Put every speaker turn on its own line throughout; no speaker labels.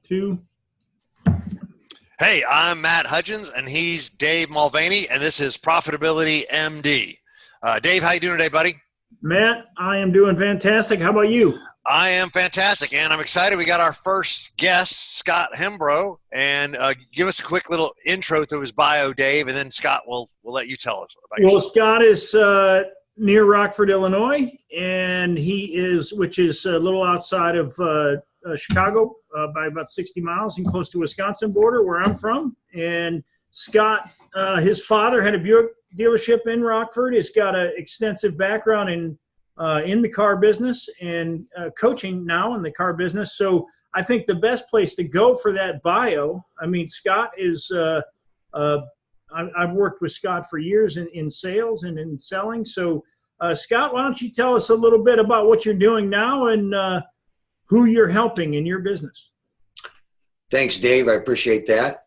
2.
Hey, I'm Matt Hudgins, and he's Dave Mulvaney, and this is Profitability MD. Dave, how you doing today, buddy?
Matt, I am doing fantastic. How about you?
I am fantastic, and I'm excited. We got our first guest, Scott Hembrough, and give us a quick little intro to his bio, Dave, and then Scott, we'll let you tell us about yourself.
Well, Scott is near Rockford, Illinois, and which is a little outside of Chicago by about 60 miles and close to Wisconsin border where I'm from. And Scott, his father had a Buick dealership in Rockford. He's got an extensive background in the car business and coaching now in the car business. So I think the best place to go for that bio, I mean, Scott is, I've worked with Scott for years in sales and in selling. So Scott, why don't you tell us a little bit about what you're doing now and who you're helping in your business?
Thanks, Dave. I appreciate that.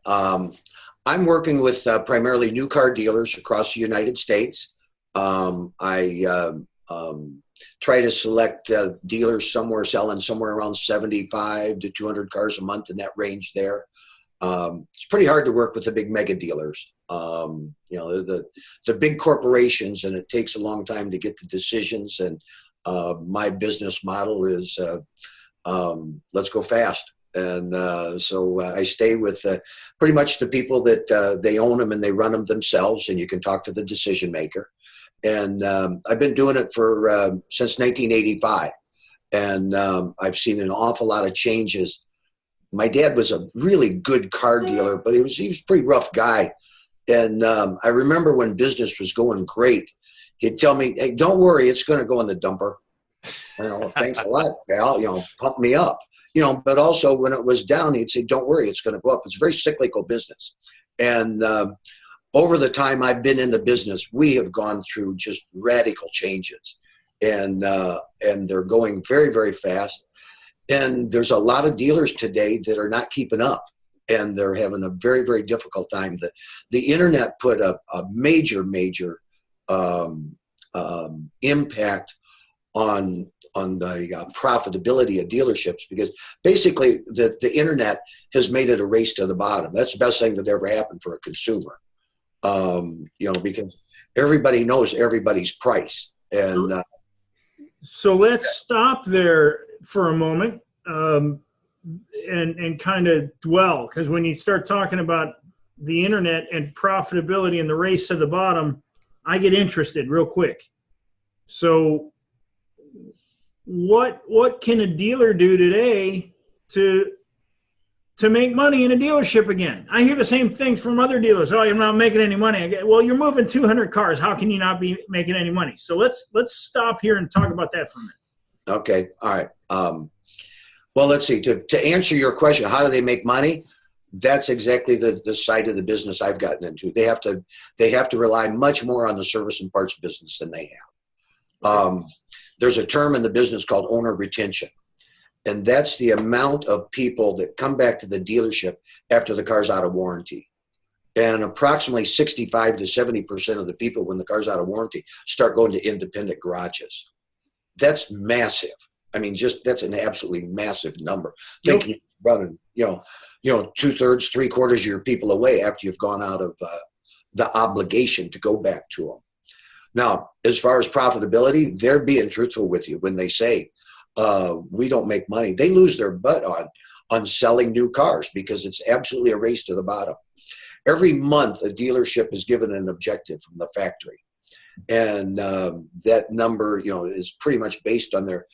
I'm working with primarily new car dealers across the United States. I try to select dealers selling somewhere around 75 to 200 cars a month, in that range there. It's pretty hard to work with the big mega dealers. The big corporations, and it takes a long time to get the decisions. And my business model is let's go fast. And so I stay with pretty much the people that they own them and they run them themselves, and you can talk to the decision maker. And I've been doing it for since 1985, and I've seen an awful lot of changes. My dad was a really good car dealer, but he was a pretty rough guy. And I remember when business was going great, he'd tell me, "Hey, don't worry, it's going to go in the dumper." Thanks a lot, pal. Pump me up. But also when it was down, he'd say, "Don't worry, it's going to go up." It's a very cyclical business. And over the time I've been in the business, we have gone through just radical changes, and they're going very, very fast. And there's a lot of dealers today that are not keeping up, and they're having a very, very difficult time. The internet put a major impact on the profitability of dealerships, because basically the internet has made it a race to the bottom. That's the best thing that ever happened for a consumer, because everybody knows everybody's price. And
so let's stop there for a moment and kind of dwell, because when you start talking about the internet and profitability and the race to the bottom, I get interested real quick. So what can a dealer do today to make money in a dealership again? I hear the same things from other dealers. "Oh, you're not making any money." Well, you're moving 200 cars. How can you not be making any money? So let's stop here and talk about that for a minute.
Okay. All right. Well, let's see. To answer your question, how do they make money? That's exactly the side of the business I've gotten into. They have to rely much more on the service and parts business than they have. There's a term in the business called owner retention, and that's the amount of people that come back to the dealership after the car's out of warranty. And approximately 65 to 70% of the people, when the car's out of warranty, start going to independent garages. That's massive. I mean, that's an absolutely massive number.
Yep.
Thinking running, 2/3, 3/4 of your people away after you've gone out of the obligation to go back to them. Now, as far as profitability, they're being truthful with you when they say, we don't make money. They lose their butt on selling new cars, because it's absolutely a race to the bottom. Every month, a dealership is given an objective from the factory. And that number, is pretty much based on their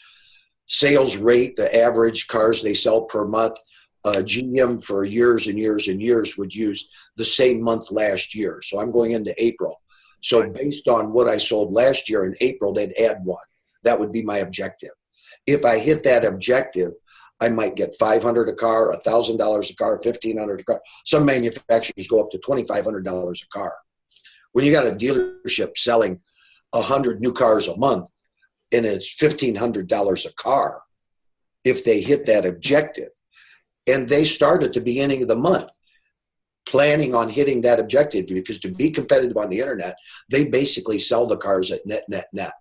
sales rate, the average cars they sell per month. GM for years and years and years would use the same month last year. So I'm going into April. So based on what I sold last year in April, they'd add one. That would be my objective. If I hit that objective, I might get $500 a car, $1,000 a car, $1,500 a car. Some manufacturers go up to $2,500 a car. When you got a dealership selling 100 new cars a month and it's $1,500 a car, if they hit that objective, and they start at the beginning of the month planning on hitting that objective, because to be competitive on the internet, they basically sell the cars at net,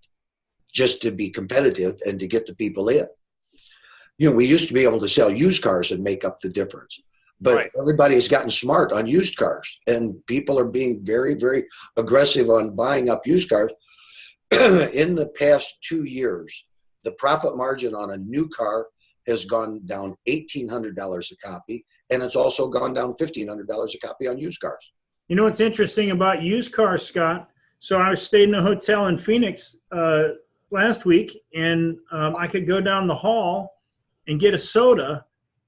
just to be competitive and to get the people in. We used to be able to sell used cars and make up the difference. But everybody has gotten smart on used cars, and people are being very, very aggressive on buying up used cars. In the past 2 years, the profit margin on a new car has gone down $1,800 a copy, and it's also gone down $1,500 a copy on used cars.
You know what's interesting about used cars, Scott? So I stayed in a hotel in Phoenix last week, and I could go down the hall and get a soda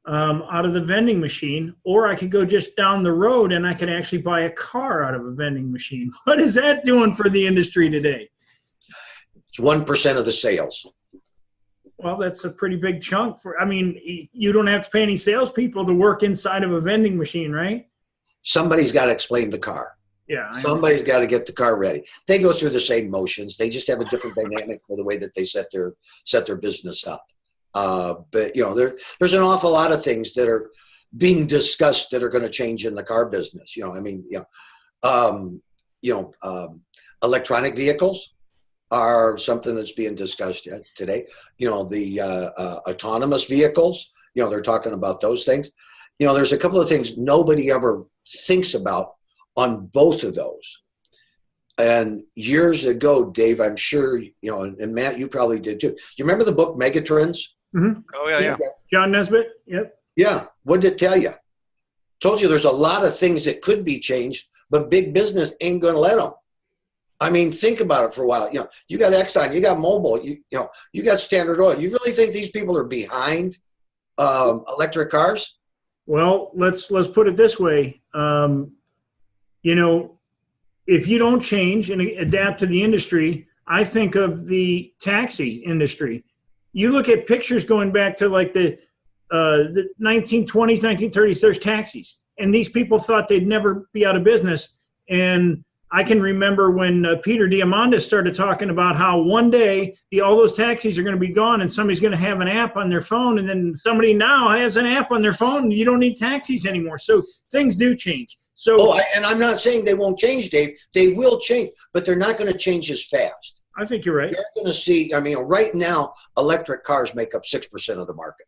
out of the vending machine, or I could go just down the road and I could actually buy a car out of a vending machine. What is that doing for the industry today?
It's 1% of the sales.
Well, that's a pretty big chunk you don't have to pay any salespeople to work inside of a vending machine, right?
Somebody's got to explain the car.
Yeah.
Somebody's got to get the car ready. They go through the same motions. They just have a different dynamic for the way that they set their business up. But there's an awful lot of things that are being discussed that are going to change in the car business. Electronic vehicles are something that's being discussed today. The autonomous vehicles, they're talking about those things. There's a couple of things nobody ever thinks about on both of those. And years ago, Dave, I'm sure, and Matt, you probably did too. You remember the book Megatrends?
Mm-hmm.
Oh, yeah.
John Nesbitt? Yep.
Yeah. What did it tell you? Told you there's a lot of things that could be changed, but big business ain't going to let them. I mean, think about it for a while. You got Exxon, you got Mobil, you got Standard Oil. You really think these people are behind electric cars?
Well, let's put it this way. If you don't change and adapt to the industry, I think of the taxi industry. You look at pictures going back to like the 1920s, 1930s, there's taxis. And these people thought they'd never be out of business. And I can remember when Peter Diamandis started talking about how one day all those taxis are going to be gone and somebody's going to have an app on their phone, and then somebody now has an app on their phone and you don't need taxis anymore. So things do change.
And I'm not saying they won't change, Dave. They will change, but they're not going to change as fast.
I think you're right.
You're going to see, right now, electric cars make up 6% of the market.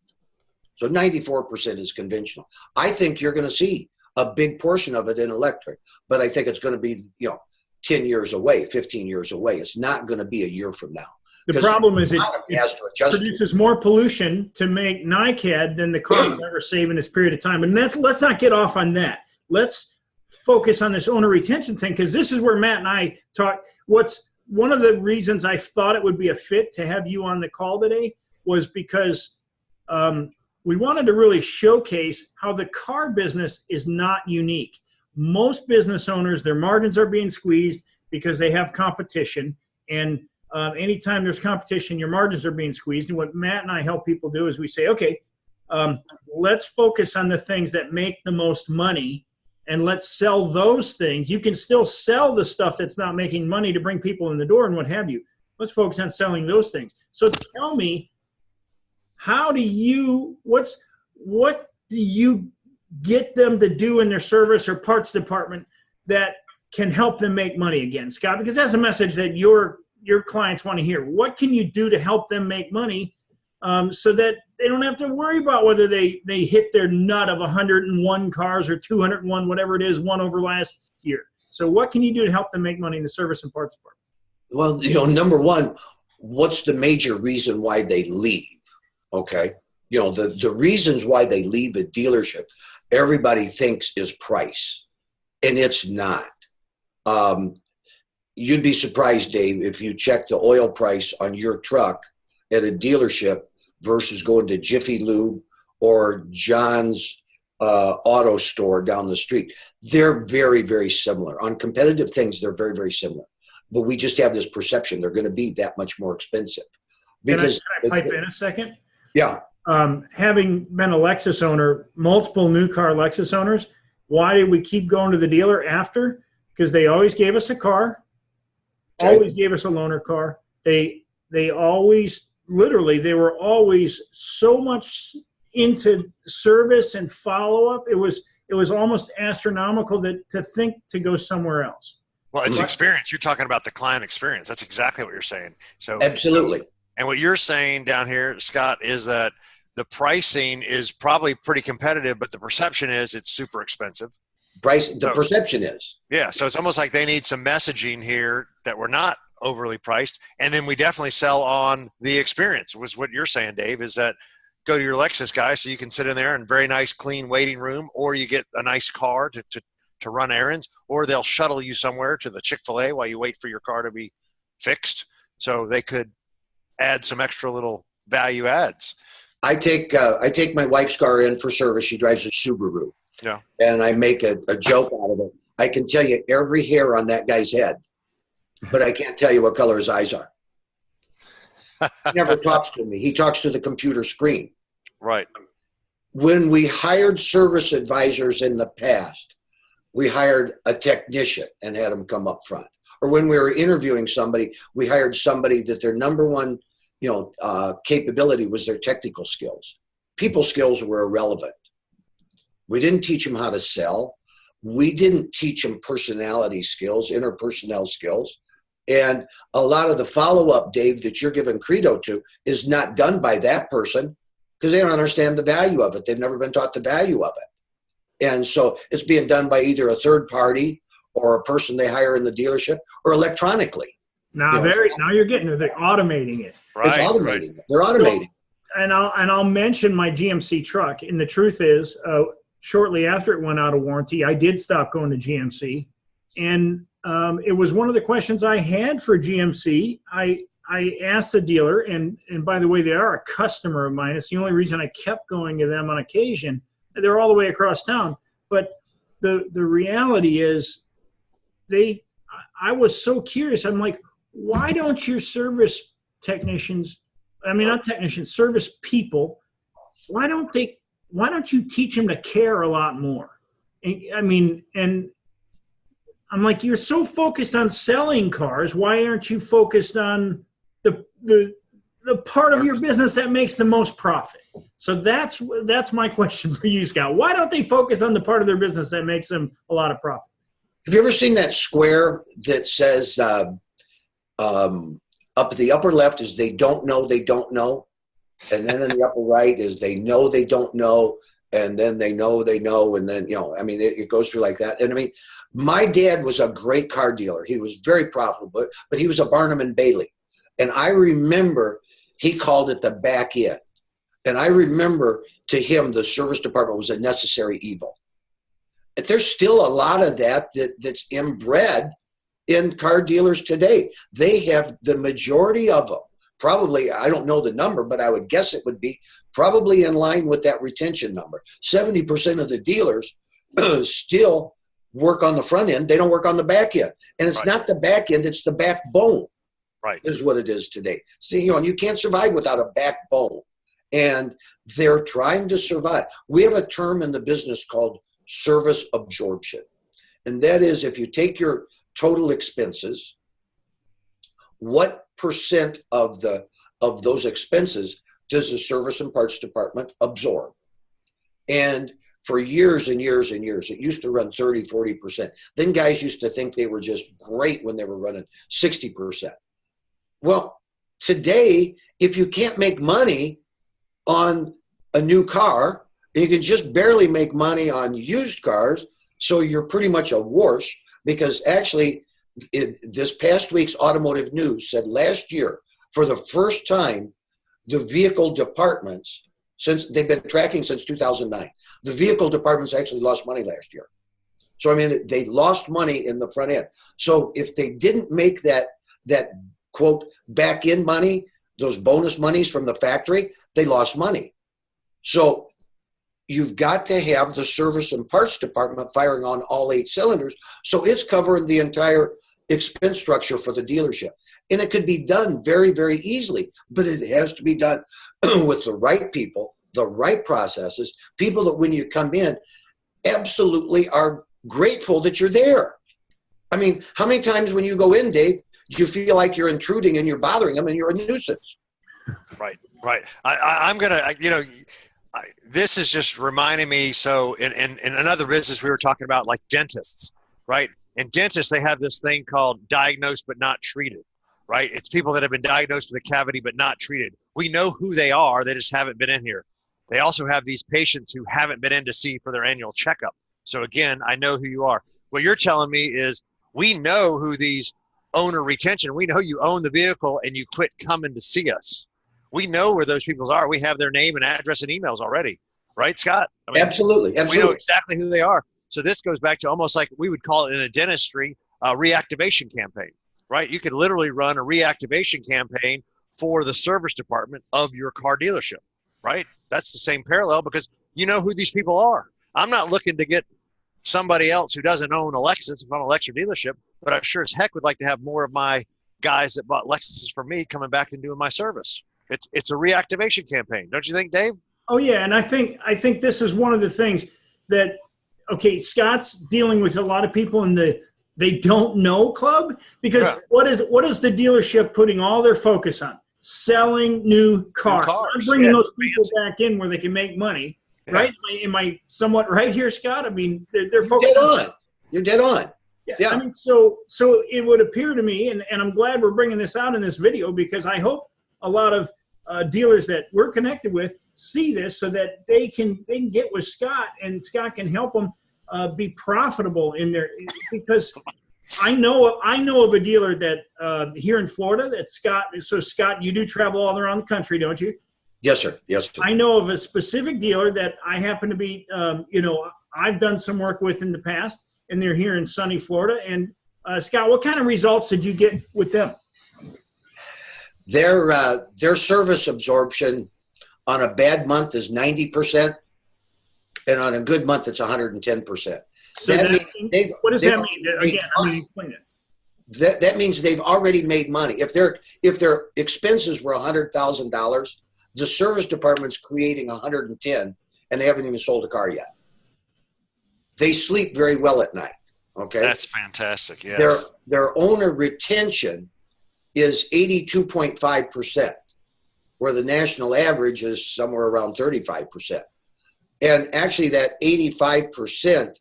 So 94% is conventional. I think you're going to see a big portion of it in electric, but I think it's going to be, 10 years away, 15 years away. It's not going to be a year from now.
The problem is it produces more pollution to make NiCad than the car will ever save in this period of time. And let's not get off on that. Let's focus on this owner retention thing, because this is where Matt and I talk. What's one of the reasons I thought it would be a fit to have you on the call today was because we wanted to really showcase how the car business is not unique. Most business owners, their margins are being squeezed because they have competition. And anytime there's competition, your margins are being squeezed. And what Matt and I help people do is we say, okay, let's focus on the things that make the most money, and let's sell those things. You can still sell the stuff that's not making money to bring people in the door and what have you. Let's focus on selling those things. So tell me, what do you get them to do in their service or parts department that can help them make money again, Scott? Because that's a message that your clients want to hear. What can you do to help them make money so that they don't have to worry about whether they hit their nut of 101 cars or 201, whatever it is, one over last year? So what can you do to help them make money in the service and parts department?
Well, number one, what's the major reason why they leave? Okay. The reasons why they leave a dealership, everybody thinks is price, and it's not. You'd be surprised, Dave, if you check the oil price on your truck at a dealership versus going to Jiffy Lube or John's auto store down the street. They're very, very similar. On competitive things, they're very, very similar. But we just have this perception they're going to be that much more expensive. Because
can I pipe in a second?
Yeah.
Having been a Lexus owner, multiple new car Lexus owners, why did we keep going to the dealer after? Because they always gave us a car, always gave us a loaner car. They always, literally, they were always so much into service and follow-up. It was almost astronomical to think to go somewhere else.
Well, it's experience. You're talking about the client experience. That's exactly what you're saying. So
absolutely.
And what you're saying down here, Scott, is that the pricing is probably pretty competitive, but the perception is it's super expensive.
Perception is.
Yeah, so it's almost like they need some messaging here that we're not overly priced. And then we definitely sell on the experience, was what you're saying, Dave, is that go to your Lexus guy so you can sit in there in very nice, clean waiting room, or you get a nice car to run errands, or they'll shuttle you somewhere to the Chick-fil-A while you wait for your car to be fixed. So they could add some extra little value adds.
I take my wife's car in for service. She drives a Subaru.
Yeah.
And I make a joke out of it. I can tell you every hair on that guy's head, but I can't tell you what color his eyes are. He never talks to me. He talks to the computer screen.
Right.
When we hired service advisors in the past, we hired a technician and had them come up front. Or when we were interviewing somebody, we hired somebody that their number one, capability was their technical skills. People skills were irrelevant. We didn't teach them how to sell. We didn't teach them personality skills, interpersonnel skills. And a lot of the follow-up, Dave, that you're giving credo to is not done by that person because they don't understand the value of it. They've never been taught the value of it. And so it's being done by either a third party or a person they hire in the dealership or electronically.
Now you're getting it. They're automating it.
Right.
It's automating it. They're automating.
And I'll mention my GMC truck. And the truth is, shortly after it went out of warranty, I did stop going to GMC. And it was one of the questions I had for GMC. I asked the dealer, and by the way, they are a customer of mine. It's the only reason I kept going to them on occasion. They're all the way across town. But the reality is I was so curious. I'm like, why don't your service service people, why don't you teach them to care a lot more? And I'm like, you're so focused on selling cars. Why aren't you focused on the part of your business that makes the most profit? So that's my question for you, Scott. Why don't they focus on the part of their business that makes them a lot of profit?
Have you ever seen that square that says up the upper left is they don't know, and then in the upper right is they know they don't know, and then they know, and then it goes through like that. And my dad was a great car dealer. He was very profitable, but he was a Barnum and Bailey, and I remember he called it the back end, and I remember to him the service department was a necessary evil. There's still a lot of that's inbred in car dealers today. They have the majority of them. Probably, I don't know the number, but I would guess it would be probably in line with that retention number. 70% of the dealers still work on the front end. They don't work on the back end. And it's not the back end, it's the backbone.
Right.
Is what it is today. See, and you can't survive without a backbone. And they're trying to survive. We have a term in the business called service absorption. And that is if you take your total expenses, what percent of those expenses does the service and parts department absorb? And for years and years and years, it used to run 30, 40%. Then guys used to think they were just great when they were running 60%. Well, today, if you can't make money on a new car, you can just barely make money on used cars, so you're pretty much a wash, because actually this past week's automotive news said last year, for the first time, the vehicle departments, since they've been tracking since 2009, the vehicle departments actually lost money last year. So, they lost money in the front end. So if they didn't make that quote, back end money, those bonus monies from the factory, they lost money. So you've got to have the service and parts department firing on all 8 cylinders. So it's covering the entire expense structure for the dealership. And it could be done very, very easily, but it has to be done with the right people, the right processes, people that when you come in, absolutely are grateful that you're there. How many times when you go in, Dave, do you feel like you're intruding and you're bothering them and you're a nuisance?
Right. I'm going to, this is just reminding me. So in another business, we were talking about like dentists, right? In dentists, they have this thing called diagnosed but not treated, right? It's people that have been diagnosed with a cavity but not treated. We know who they are. They just haven't been in here. They also have these patients who haven't been in to see for their annual checkup. So again, I know who you are. What you're telling me is we know who these owner retention, we know you own the vehicle and you quit coming to see us. We know where those people are. We have their name and address and emails already. Right, Scott? I mean,
Absolutely.
we know exactly who they are. So this goes back to almost like we would call it in a dentistry, a reactivation campaign, right? You could literally run a reactivation campaign for the service department of your car dealership, right? That's the same parallel because you know who these people are. I'm not looking to get somebody else who doesn't own a Lexus if I'm a Lexus dealership, but I sure as heck would like to have more of my guys that bought Lexuses from me coming back and doing my service. It's a reactivation campaign. Don't you think, Dave?
Oh yeah, and I think this is one of the things that, okay, Scott's dealing with a lot of people in the they don't know club because what is the dealership putting all their focus on? Selling new cars. I'm bringing those people back in where they can make money, right? Am I somewhat right here, Scott? I mean, they're focused on.
You're dead on.
Yeah. I mean, so it would appear to me, and I'm glad we're bringing this out in this video because I hope a lot of dealers that we're connected with see this so that they can get with Scott and Scott can help them be profitable in there because I know of a dealer that here in Florida that Scott. So Scott, you do travel all around the country, don't you?
Yes, sir. Yes, sir.
I know of a specific dealer that I happen to be, I've done some work with in the past, and they're here in sunny Florida. And Scott, what kind of results did you get with them?
Their service absorption on a bad month is 90%, and on a good month it's 110%.
So what does that mean? Again, explain it.
That means they've already made money. If their expenses were $100,000, the service department's creating 110, and they haven't even sold a car yet. They sleep very well at night. Okay,
that's fantastic. Yes,
their owner retention is 82.5%, where the national average is somewhere around 35%. And actually, that 85%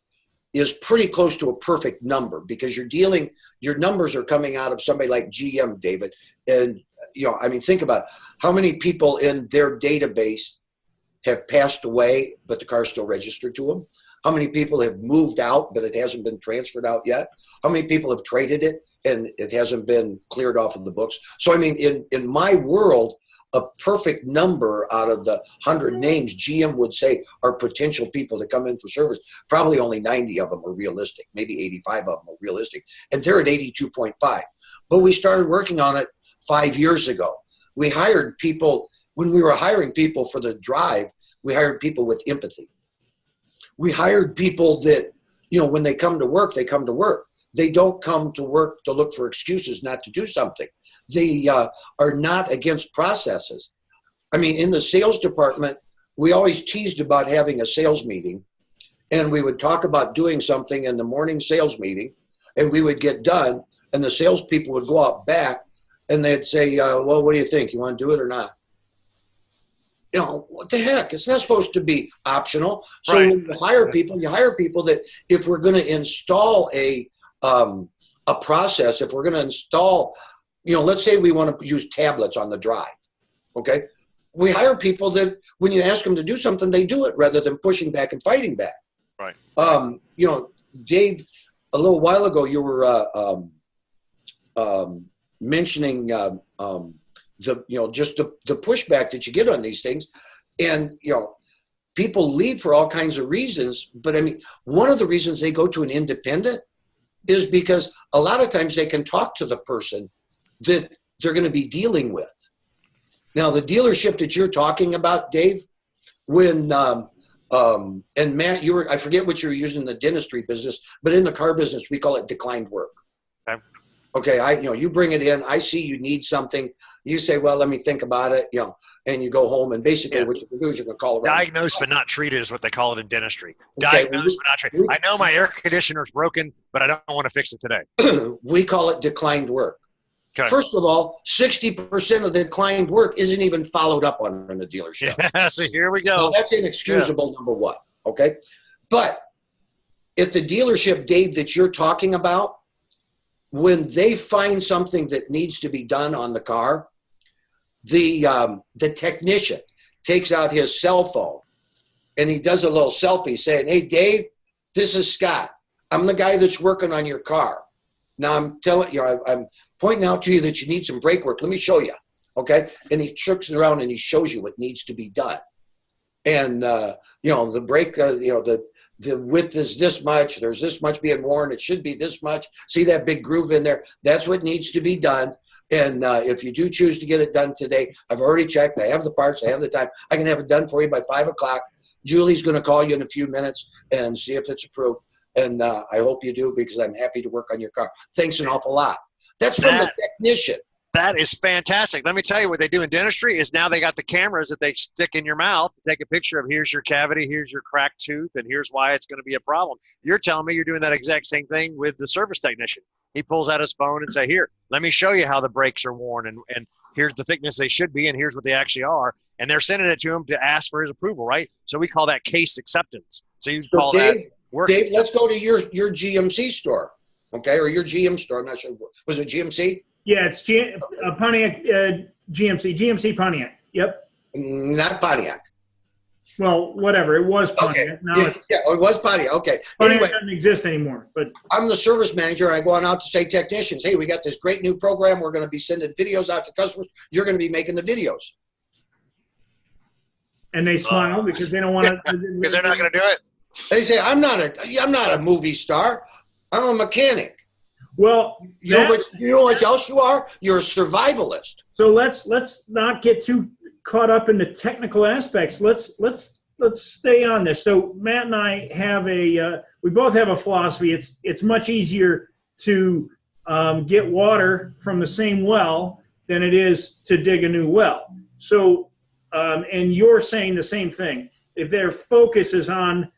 is pretty close to a perfect number because your numbers are coming out of somebody like GM, David. And, think about how many people in their database have passed away, but the car's still registered to them. How many people have moved out, but it hasn't been transferred out yet? How many people have traded it and it hasn't been cleared off of the books? So, in my world, a perfect number out of the 100 names GM would say are potential people to come in for service. Probably only 90 of them are realistic. Maybe 85 of them are realistic. And they're at 82.5. But we started working on it 5 years ago. We hired people, when we were hiring people for the drive, we hired people with empathy. We hired people that, when they come to work, they come to work. They don't come to work to look for excuses not to do something. They are not against processes. In the sales department, we always teased about having a sales meeting, and we would talk about doing something in the morning sales meeting, and we would get done, and the salespeople would go out back, and they'd say, well, what do you think? You want to do it or not? What the heck? It's not supposed to be optional. So when you hire people that if we're going to install a process, if we're going to install, let's say we want to use tablets on the drive, okay? We hire people that when you ask them to do something, they do it rather than pushing back and fighting back.
Right.
Dave, a little while ago, you were mentioning just the pushback that you get on these things. And, people leave for all kinds of reasons. But one of the reasons they go to an independent is because a lot of times they can talk to the person that they're going to be dealing with. Now, the dealership that you're talking about, Dave, when, and Matt, I forget what you were using in the dentistry business, but in the car business, we call it declined work. Okay, you bring it in, I see you need something, you say, well, let me think about it, and you go home, and basically what you can do is you can call around.
Diagnosed but not treated is what they call it in dentistry. Okay, diagnosed but not treated. I know my air conditioner's broken, but I don't want to fix it today.
We call it declined work. Okay. First of all, 60% of the declined work isn't even followed up on in the dealership.
Yeah, so here we go.
Now, that's inexcusable, number one, okay? But at the dealership, Dave, that you're talking about, when they find something that needs to be done on the car, the technician takes out his cell phone and he does a little selfie saying, "Hey, Dave, this is Scott. I'm the guy that's working on your car. Now I'm telling you, I'm pointing out to you that you need some brake work. Let me show you." Okay. And he tricks it around and he shows you what needs to be done. And, the brake, the width is this much. There's this much being worn. It should be this much. See that big groove in there? That's what needs to be done. And if you do choose to get it done today, I've already checked. I have the parts. I have the time. I can have it done for you by 5 o'clock. Julie's going to call you in a few minutes and see if it's approved. And I hope you do, because I'm happy to work on your car. Thanks an awful lot. That's from the technician.
That is fantastic. Let me tell you, what they do in dentistry is now they got the cameras that they stick in your mouth to take a picture of, here's your cavity, here's your cracked tooth, and here's why it's going to be a problem. You're telling me you're doing that exact same thing with the service technician. He pulls out his phone and say, "Here, let me show you how the brakes are worn, and here's the thickness they should be, and here's what they actually are." And they're sending it to him to ask for his approval, right? So we call that case acceptance. So you call that work.
Dave, let's go to your GMC store, okay, or your GM store. I'm not sure. Was it GMC?
Yeah, it's Pontiac GMC Pontiac. Yep.
Not Pontiac.
Well, whatever. It was Pontiac.
Okay.
Now
it was Pontiac. Okay.
Pontiac
Anyway,
doesn't exist anymore. But
I'm the service manager, and I go on out to say, technicians, "Hey, we got this great new program. We're going to be sending videos out to customers. You're going to be making the videos."
And they smile because they don't want to.
Because they're not going to do it.
They say, I'm not a movie star. I'm a mechanic."
Well,
you know what else you are? You're a survivalist.
So let's not get too caught up in the technical aspects. Let's stay on this. So Matt and I have we both have a philosophy. It's much easier to get water from the same well than it is to dig a new well. So, and you're saying the same thing. If their focus is on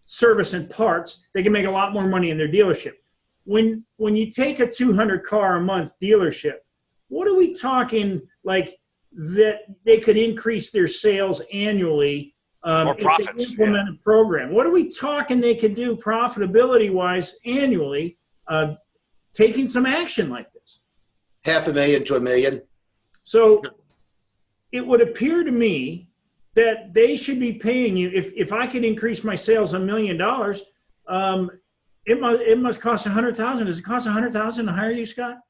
service and parts, they can make a lot more money in their dealership. When you take a 200 car a month dealership, what are we talking like that they could increase their sales annually
or profits,
if they implement a program? What are we talking they could do profitability wise annually, taking some action like this?
$500,000 to $1 million.
So it would appear to me that they should be paying you. If I could increase my sales $1 million, it must cost $100,000. Does it cost $100,000 to hire you, Scott?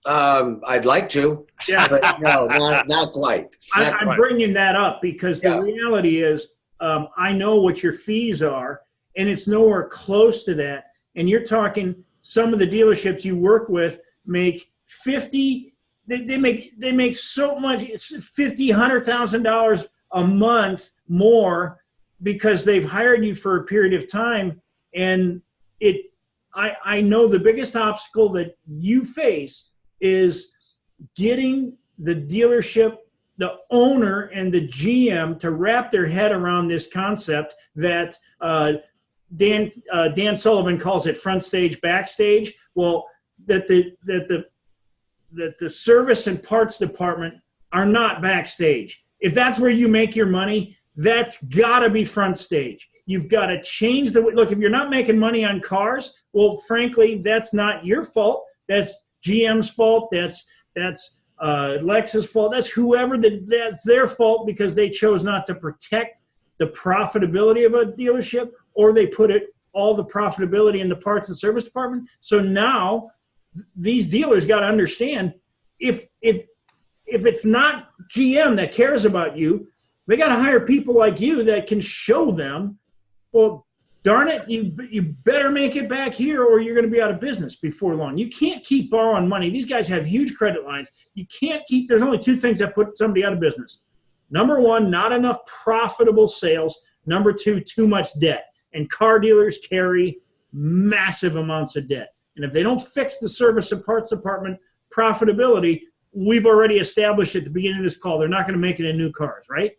I'd like to,
yeah,
but no, not quite.
I'm bringing that up because the reality is, I know what your fees are, and it's nowhere close to that. And you're talking some of the dealerships you work with make $50,000. They make so much, $100,000 a month more because they've hired you for a period of time. And I know the biggest obstacle that you face is getting the dealership, the owner and the GM to wrap their head around this concept that Dan Sullivan calls it front stage, backstage. Well, that the service and parts department are not backstage. If that's where you make your money, that's got to be front stage. You've got to change the – look, if you're not making money on cars, well, frankly, that's not your fault. That's GM's fault. That's Lex's fault. That's whoever that's their fault because they chose not to protect the profitability of a dealership, or they put all the profitability in the parts and service department. So now these dealers got to understand if it's not GM that cares about you, they got to hire people like you that can show them, well, darn it, you better make it back here or you're going to be out of business before long. You can't keep borrowing money. These guys have huge credit lines. You can't keep – there's only two things that put somebody out of business. Number one, not enough profitable sales. Number two, too much debt. And car dealers carry massive amounts of debt. And if they don't fix the service and parts department profitability, we've already established at the beginning of this call, they're not going to make it in new cars, right?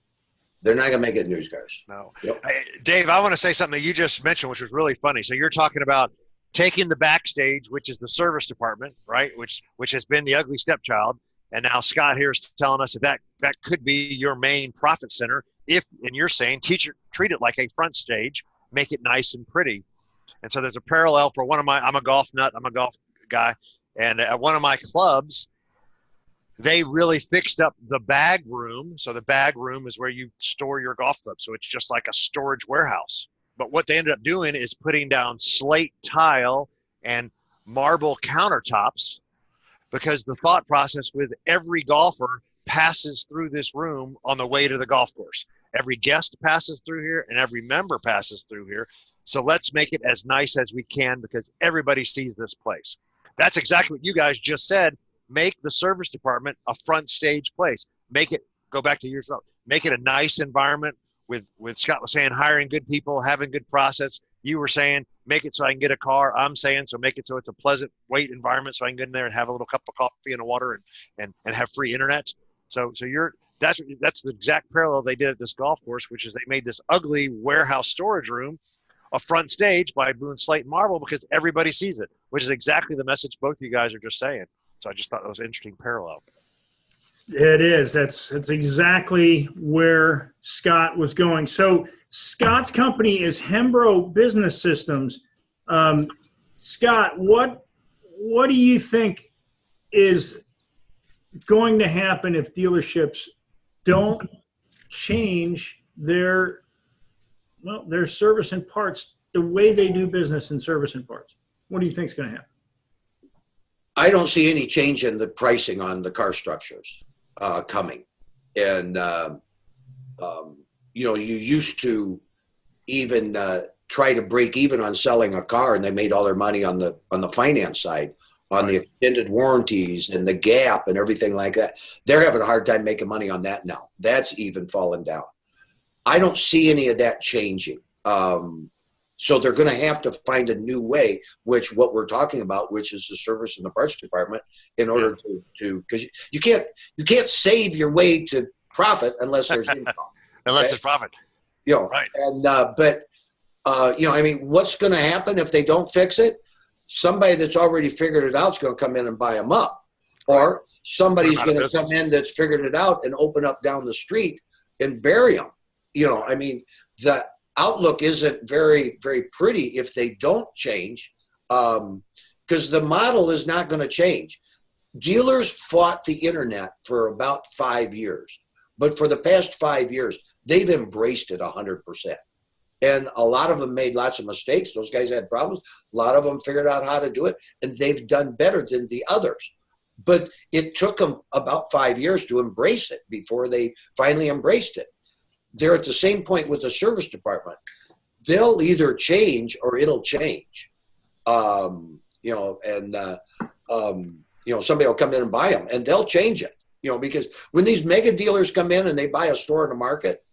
They're not going to make it in new cars.
No.
Yep.
Dave, I want to say something that you just mentioned, which was really funny. So you're talking about taking the backstage, which is the service department, right, which has been the ugly stepchild. And now Scott here is telling us that could be your main profit center. And you're saying treat it like a front stage, make it nice and pretty. And so there's a parallel for I'm a golf nut, I'm a golf guy. And at one of my clubs, they really fixed up the bag room. So the bag room is where you store your golf clubs. So it's just like a storage warehouse. But what they ended up doing is putting down slate tile and marble countertops, because the thought process with every golfer passes through this room on the way to the golf course. Every guest passes through here and every member passes through here. So let's make it as nice as we can because everybody sees this place. That's exactly what you guys just said. Make the service department a front stage place. Make it, go back to yours, make it a nice environment with Scott was saying, hiring good people, having good process. You were saying, make it so I can get a car. I'm saying, so make it so it's a pleasant wait environment so I can get in there and have a little cup of coffee and a water and have free internet. So that's the exact parallel they did at this golf course, which is they made this ugly warehouse storage room a front stage by doing slate and marble because everybody sees it, which is exactly the message both of you guys are just saying. So I just thought that was an interesting parallel.
It is. That's exactly where Scott was going. So Scott's company is Hembrough Business Systems. Scott, what do you think is going to happen if dealerships don't change their service and parts, the way they do business in service and parts? What do you think is going to happen?
I don't see any change in the pricing on the car structures coming. And, you used to even try to break even on selling a car, and they made all their money on the finance side, on the extended warranties and the gap and everything like that. They're having a hard time making money on that now. That's even fallen down. I don't see any of that changing. So they're going to have to find a new way, which what we're talking about, which is the service and the parts department, in order to because you can't save your way to profit unless there's income.
Unless there's profit.
Right. And I mean, what's going to happen if they don't fix it? Somebody that's already figured it out is going to come in and buy them up, or somebody's going to come in that's figured it out and open up down the street and bury them. I mean, the outlook isn't very, very pretty if they don't change, because the model is not going to change. Dealers fought the internet for about 5 years, but for the past 5 years, they've embraced it 100%. And a lot of them made lots of mistakes. Those guys had problems. A lot of them figured out how to do it, and they've done better than the others. But it took them about 5 years to embrace it before they finally embraced it. They're at the same point with the service department. They'll either change or it'll change. Somebody will come in and buy them, and they'll change it. Because when these mega dealers come in and they buy a store in the market,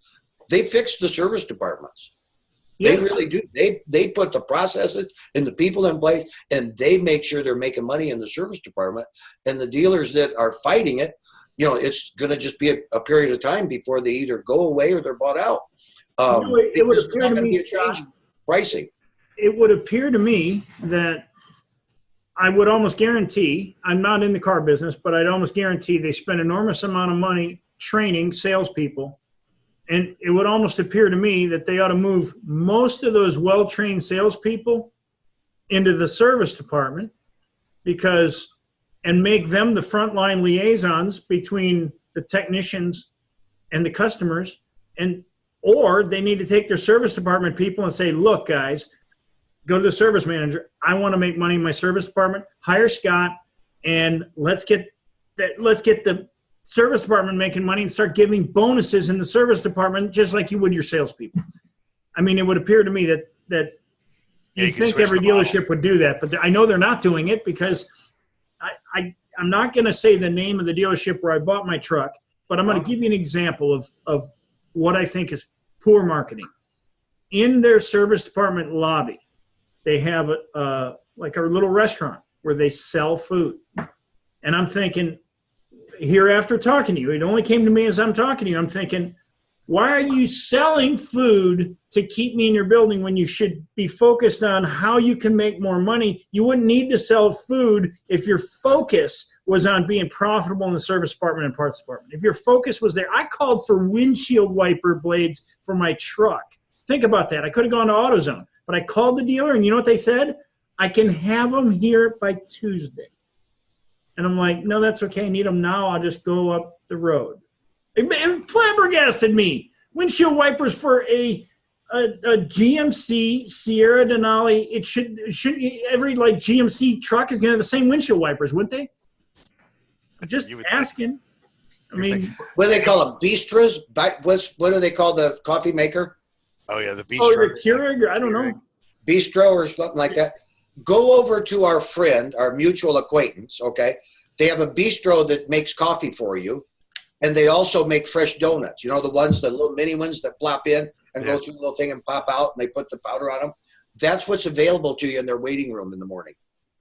they fix the service departments. They really do. They put the processes and the people in place, and they make sure they're making money in the service department. And the dealers that are fighting it, it's going to just be a period of time before they either go away or they're bought out.
It would appear to me,
pricing.
It would appear to me that I would almost guarantee, I'm not in the car business, but I'd almost guarantee they spend an enormous amount of money training salespeople. And it would almost appear to me that they ought to move most of those well-trained salespeople into the service department and make them the frontline liaisons between the technicians and the customers. Or they need to take their service department people and say, look, guys, go to the service manager. I want to make money in my service department. Hire Scott, and let's get the service department making money and start giving bonuses in the service department just like you would your salespeople. I mean, it would appear to me that you think every dealership would do that, but I know they're not doing it because I'm not going to say the name of the dealership where I bought my truck, but I'm going to give you an example of what I think is poor marketing. In their service department lobby, they have a little restaurant where they sell food. And I'm thinking, here after talking to you, it only came to me as I'm talking to you, I'm thinking, why are you selling food to keep me in your building when you should be focused on how you can make more money? You wouldn't need to sell food if your focus was on being profitable in the service department and parts department. If your focus was there, I called for windshield wiper blades for my truck. Think about that. I could have gone to AutoZone, but I called the dealer, and you know what they said? I can have them here by Tuesday. And I'm like, no, that's okay. I need them now. I'll just go up the road. It flabbergasted me. Windshield wipers for a GMC Sierra Denali. It should every like GMC truck is going to have the same windshield wipers, wouldn't they? Just asking. I mean,
what do they call them? Bistros? What do they call the coffee maker?
Oh yeah, the Bistro.
Oh, the Keurig? I don't know.
Bistro or something like that. Go over to our friend, our mutual acquaintance, okay? They have a bistro that makes coffee for you, and they also make fresh donuts. You know, the little mini ones that plop in and go through the little thing and pop out, and they put the powder on them. That's what's available to you in their waiting room in the morning.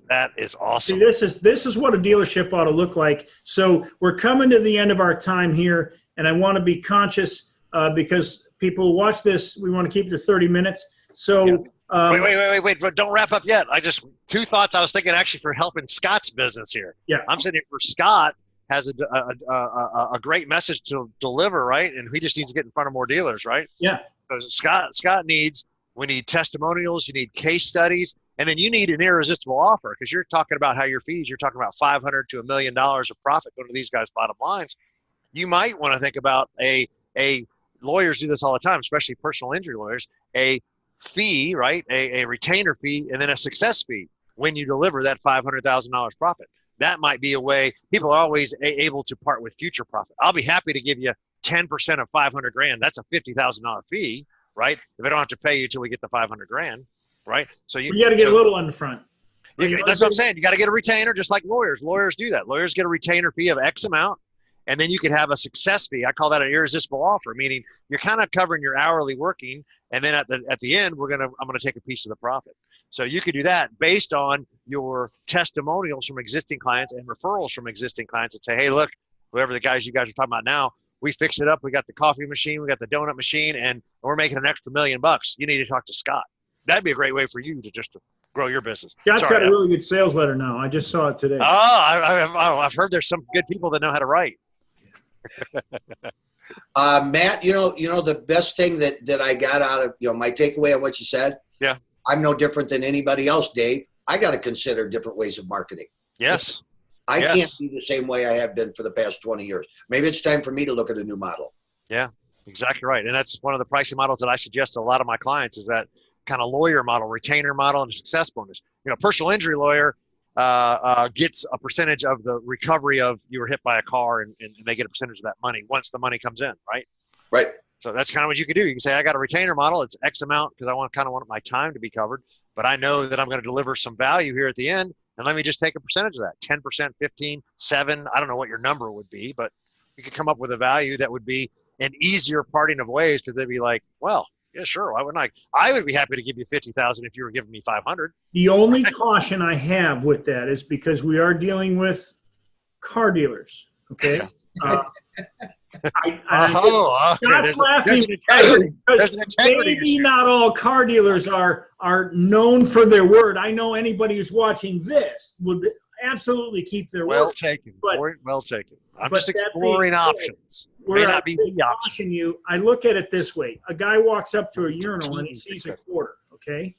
That is awesome.
See, this is what a dealership ought to look like. So we're coming to the end of our time here, and I want to be conscious because people who watch this, we want to keep it to 30 minutes. So
wait, but don't wrap up yet. Two thoughts I was thinking actually for helping Scott's business here.
Yeah,
I'm sitting here for Scott has a great message to deliver, right? And he just needs to get in front of more dealers, right?
Yeah.
So we need testimonials, you need case studies, and then you need an irresistible offer because you're talking about how your fees, you're talking about $500 to $1 million of profit going to these guys' bottom lines. You might want to think about a lawyers do this all the time, especially personal injury lawyers, a fee, right? A retainer fee and then a success fee when you deliver that $500,000 profit. That might be a way. People are always able to part with future profit. I'll be happy to give you 10% of $500,000. That's a $50,000 fee, right? If I don't have to pay you till we get the $500,000, right? So you
got to get a little on the front.
That's what I'm saying. You got to get a retainer, just like lawyers. Lawyers do that. Lawyers get a retainer fee of X amount, and then you could have a success fee. I call that an irresistible offer, meaning you're kind of covering your hourly working, and then at the end, I'm gonna take a piece of the profit. So you could do that based on your testimonials from existing clients and referrals from existing clients and say, hey, look, whoever the guys you guys are talking about now, we fixed it up. We got the coffee machine, we got the donut machine, and we're making an extra $1 million. You need to talk to Scott. That'd be a great way for you to just grow your business.
Scott's got a really good sales letter now. I just saw it today.
I've heard there's some good people that know how to write.
Matt, you know the best thing that I got out of my takeaway on what you said.
Yeah,
I'm no different than anybody else, Dave. I got to consider different ways of marketing.
Yes,
I can't be the same way I have been for the past 20 years. Maybe it's time for me to look at a new model. Yeah,
exactly right. And that's one of the pricing models that I suggest to a lot of my clients is that kind of lawyer model, retainer model, and a success bonus. Personal injury lawyer gets a percentage of the recovery of you were hit by a car, and they get a percentage of that money once the money comes in, right?
Right.
So that's kind of what you could do. You can say, I got a retainer model. It's X amount because I want my time to be covered, but I know that I'm going to deliver some value here at the end, and let me just take a percentage of that, 10%, 15, 7. I don't know what your number would be, but you could come up with a value that would be an easier parting of ways because they'd be like, well, yeah, sure. Why wouldn't I? I would be happy to give you 50,000 if you were giving me 500.
The only caution I have with that is because we are dealing with car dealers. Okay. Scott's laughing because maybe not all car dealers are known for their word. I know anybody who's watching this would absolutely keep their word.
Well taken. I'm just exploring options. May not be the option.
I look at it this way. A guy walks up to a urinal and he sees a quarter, okay?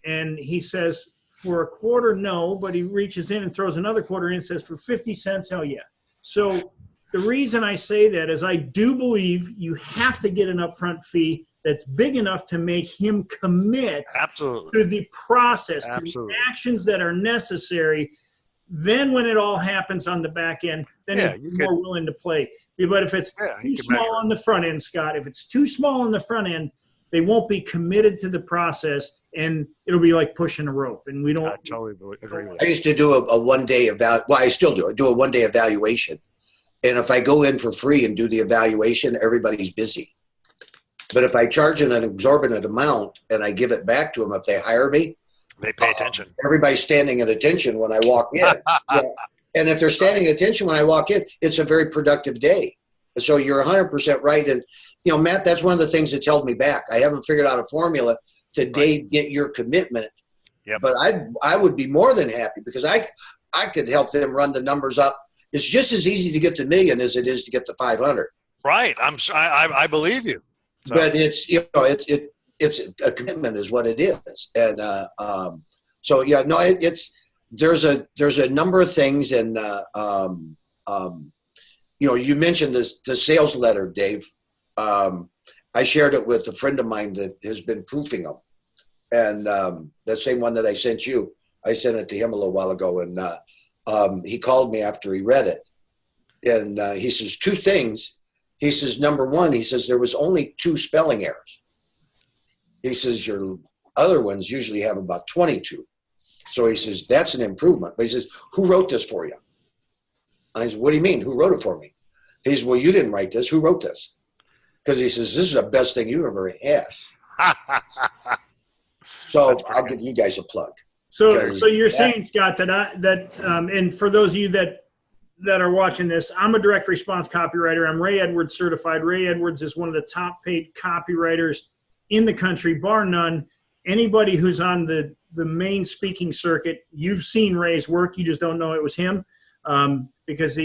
And he says, for a quarter, no, but he reaches in and throws another quarter in and says, for 50 cents, hell yeah. So the reason I say that is I do believe you have to get an upfront fee that's big enough to make him commit to the process, to the actions that are necessary. Then when it all happens on the back end, then he's more willing to play. But if it's too small on the front end, Scott, if it's too small on the front end, they won't be committed to the process, and it'll be like pushing a rope. And we don't.
I totally agree with
I used to do a one-day I still do. I do a one-day evaluation. And if I go in for free and do the evaluation, everybody's busy. But if I charge an exorbitant amount and I give it back to them, if they hire me,
they pay attention.
Everybody's standing at attention when I walk in. And if they're standing at attention when I walk in, it's a very productive day. So you're 100% right. And, Matt, that's one of the things that's held me back. I haven't figured out a formula to get your commitment.
Yep.
But I would be more than happy because I could help them run the numbers up. It's just as easy to get to $1 million as it is to get to 500.
Right. I believe you. So.
But it's a commitment is what it is. And it's there's a number of things, and you mentioned the sales letter, Dave. I shared it with a friend of mine that has been proofing them, and that same one that I sent you, I sent it to him a little while ago, and he called me after he read it, and he says two things. He says, number one, he says there was only 2 spelling errors. He says your other ones usually have about 22. So he says, that's an improvement. But he says, who wrote this for you? And I said, what do you mean? Who wrote it for me? He says, well, you didn't write this. Who wrote this? Because he says, this is the best thing you ever had. So I'll give you guys a plug.
So you're saying, Scott, and for those of you that are watching this, I'm a direct response copywriter. I'm Ray Edwards certified. Ray Edwards is one of the top paid copywriters in the country, bar none. Anybody who's on the main speaking circuit, you've seen Ray's work. You just don't know it was him, because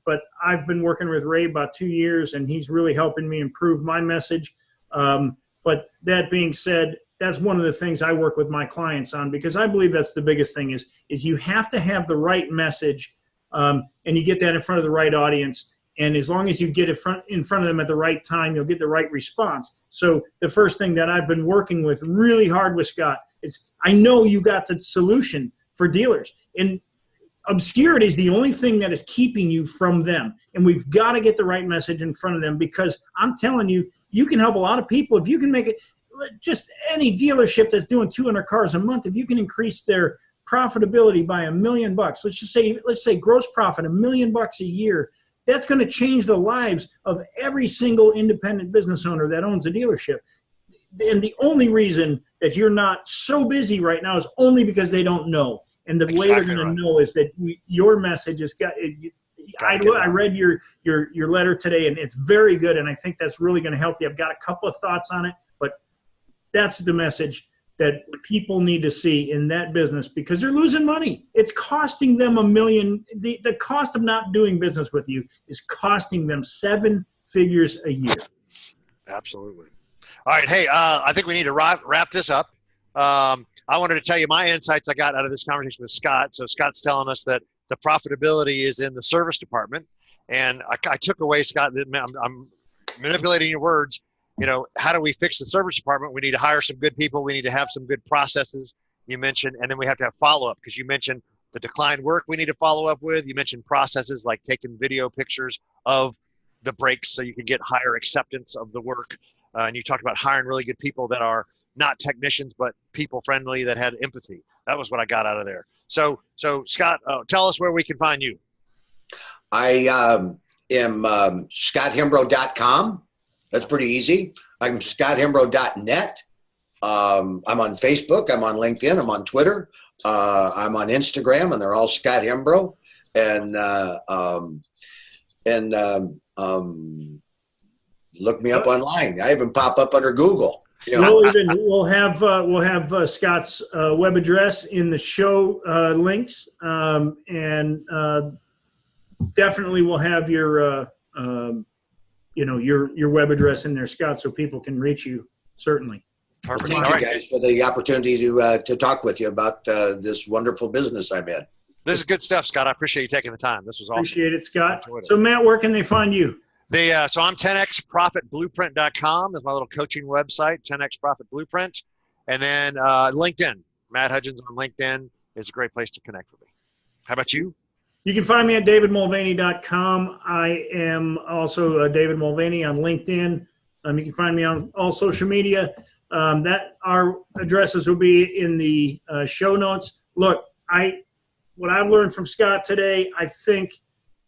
but I've been working with Ray about 2 years, and he's really helping me improve my message. But that being said, that's one of the things I work with my clients on, because I believe that's the biggest thing is you have to have the right message, and you get that in front of the right audience. And as long as you get it in front of them at the right time, you'll get the right response. So the first thing that I've been working with really hard with Scott is, I know you got the solution for dealers. And obscurity is the only thing that is keeping you from them. And we've got to get the right message in front of them, because I'm telling you, you can help a lot of people. If you can make it, just any dealership that's doing 200 cars a month, if you can increase their profitability by $1 million, let's say gross profit $1 million a year, that's going to change the lives of every single independent business owner that owns a dealership. And the only reason that you're not so busy right now is only because they don't know. And the way they're going to know is that your message has got. I read your letter today, and it's very good. And I think that's really going to help you. I've got a couple of thoughts on it, but that's the message that people need to see in that business, because they're losing money. It's costing them $1 million. The cost of not doing business with you is costing them 7 figures a year.
Absolutely. All right. Hey, I think we need to wrap this up. I wanted to tell you my insights I got out of this conversation with Scott. So Scott's telling us that the profitability is in the service department. And I took away, Scott, I'm manipulating your words. How do we fix the service department? We need to hire some good people. We need to have some good processes, you mentioned, and then we have to have follow-up, because you mentioned the declined work we need to follow up with. You mentioned processes like taking video pictures of the breaks so you can get higher acceptance of the work. And you talked about hiring really good people that are not technicians, but people-friendly, that had empathy. That was what I got out of there. So Scott, tell us where we can find you.
I am scotthembrough.com. That's pretty easy. I'm scotthembrough.net. I'm on Facebook. I'm on LinkedIn. I'm on Twitter. I'm on Instagram, and they're all Scott Hembrough. And look me up online. I even pop up under Google.
We'll have Scott's web address in the show links, and definitely we'll have your your web address in there, Scott, so people can reach you. Certainly.
Perfect.
Thank you guys for the opportunity to talk with you about this wonderful business I'm in.
This is good stuff, Scott. I appreciate you taking the time. This was awesome.
Appreciate it, Scott. So Matt, where can they find you?
So I'm 10xprofitblueprint.com is my little coaching website, 10x Profit Blueprint. And then LinkedIn, Matt Hudgins on LinkedIn is a great place to connect with me. How about you?
You can find me at davidmulvaney.com. I am also David Mulvaney on LinkedIn. You can find me on all social media. Our addresses will be in the show notes. Look, what I've learned from Scott today, I think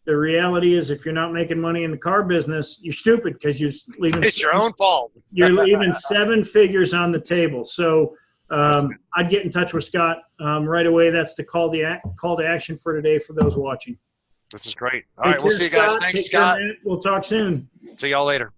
the reality is, if you're not making money in the car business, you're stupid, because you're leaving.
It's your own fault.
You're leaving 7 figures on the table. So I'd get in touch with Scott right away. That's the call to action for today for those watching.
This is great. All right, we'll see you guys. Thanks, Scott.
We'll talk soon.
See y'all later.